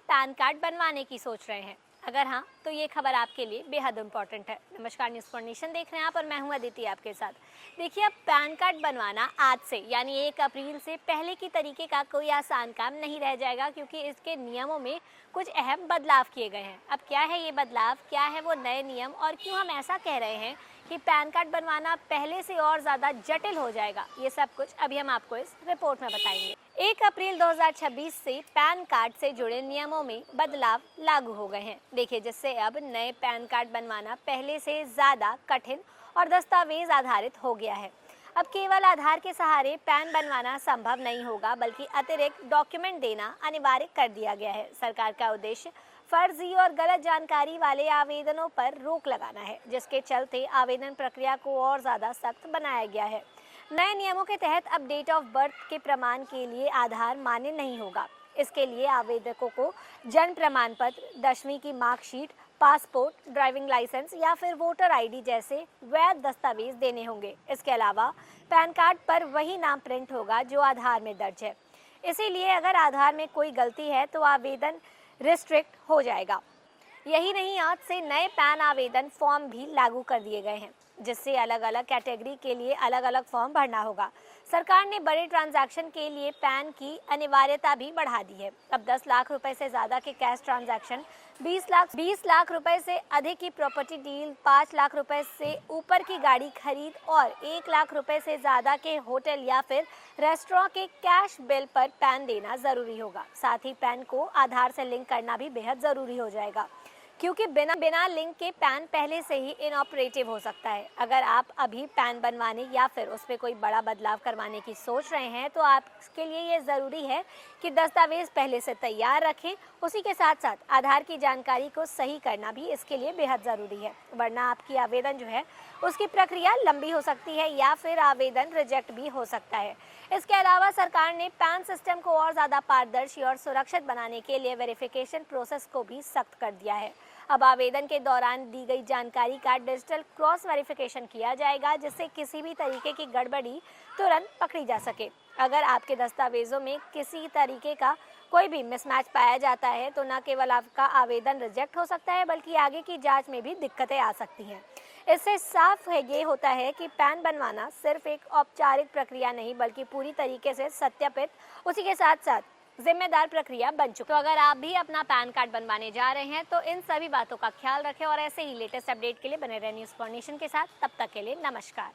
Pan card बनवाने की सोच रहे हैं? अगर हाँ, तो ये खबर आपके लिए बेहद इम्पोर्टेंट है। नमस्कार, न्यूज़ फॉर नेशन देख रहे हैं आप और मैं हूँ अदिति आपके साथ। देखिए, अब पैन कार्ड बनवाना आज से यानी 1 अप्रैल से पहले की तरीके का कोई आसान काम नहीं रह जाएगा, क्योंकि इसके नियमों में कुछ अहम बदलाव किए गए हैं। अब क्या है ये बदलाव, क्या है वो नए नियम और क्यों हम ऐसा कह रहे हैं कि पैन कार्ड बनवाना पहले से और ज़्यादा जटिल हो जाएगा, ये सब कुछ अभी हम आपको इस रिपोर्ट में बताएंगे। 1 अप्रैल 2026 से पैन कार्ड से जुड़े नियमों में बदलाव लागू हो गए हैं। देखिए, जिससे अब नए पैन कार्ड बनवाना पहले से ज़्यादा कठिन और दस्तावेज आधारित हो गया है। अब केवल आधार के सहारे पैन बनवाना संभव नहीं होगा, बल्कि अतिरिक्त डॉक्यूमेंट देना अनिवार्य कर दिया गया है। सरकार का उद्देश्य फर्जी और गलत जानकारी वाले आवेदनों पर रोक लगाना है, जिसके चलते आवेदन प्रक्रिया को और ज़्यादा सख्त बनाया गया है। नए नियमों के तहत अब डेट ऑफ बर्थ के प्रमाण के लिए आधार मान्य नहीं होगा। इसके लिए आवेदकों को जन्म प्रमाण पत्र, 10वीं की मार्कशीट, पासपोर्ट, ड्राइविंग लाइसेंस या फिर वोटर आईडी जैसे वैध दस्तावेज देने होंगे। इसके अलावा पैन कार्ड पर वही नाम प्रिंट होगा जो आधार में दर्ज है। इसीलिए अगर आधार में कोई गलती है तो आवेदन रिस्ट्रिक्ट हो जाएगा। यही नहीं, आज से नए पैन आवेदन फॉर्म भी लागू कर दिए गए हैं, जिससे अलग अलग कैटेगरी के लिए अलग अलग फॉर्म भरना होगा। सरकार ने बड़े ट्रांजैक्शन के लिए पैन की अनिवार्यता भी बढ़ा दी है। अब 10 लाख रुपए से ज़्यादा के कैश ट्रांजैक्शन, 20 लाख रुपए से अधिक की प्रॉपर्टी डील, 5 लाख रुपए से ऊपर की गाड़ी खरीद और 1 लाख रुपए से ज़्यादा के होटल या फिर रेस्टोरेंट के कैश बिल पर पैन देना ज़रूरी होगा। साथ ही पैन को आधार से लिंक करना भी बेहद ज़रूरी हो जाएगा, क्योंकि बिना लिंक के पैन पहले से ही इनऑपरेटिव हो सकता है। अगर आप अभी पैन बनवाने या फिर उस पर कोई बड़ा बदलाव करवाने की सोच रहे हैं तो आपके लिए ये ज़रूरी है कि दस्तावेज पहले से तैयार रखें। उसी के साथ साथ आधार की जानकारी को सही करना भी इसके लिए बेहद ज़रूरी है, वरना आपकी आवेदन जो है उसकी प्रक्रिया लंबी हो सकती है या फिर आवेदन रिजेक्ट भी हो सकता है। इसके अलावा सरकार ने पैन सिस्टम को और ज़्यादा पारदर्शी और सुरक्षित बनाने के लिए वेरिफिकेशन प्रोसेस को भी सख्त कर दिया है। अब आवेदन के दौरान दी गई जानकारी का डिजिटल क्रॉस वेरिफिकेशन किया जाएगा, जिससे किसी भी तरीके की गड़बड़ी तुरंत पकड़ी जा सके। अगर आपके दस्तावेजों में किसी तरीके का कोई भी मिसमैच पाया जाता है तो न केवल आपका आवेदन रिजेक्ट हो सकता है, बल्कि आगे की जांच में भी दिक्कतें आ सकती हैं। इससे साफ है ये होता है कि पैन बनवाना सिर्फ एक औपचारिक प्रक्रिया नहीं, बल्कि पूरी तरीके से सत्यापित, उसी के साथ साथ जिम्मेदार प्रक्रिया बन चुकी है। तो अगर आप भी अपना पैन कार्ड बनवाने जा रहे हैं तो इन सभी बातों का ख्याल रखें और ऐसे ही लेटेस्ट अपडेट के लिए बने रहे न्यूज़ फॉर नेशन के साथ। तब तक के लिए नमस्कार।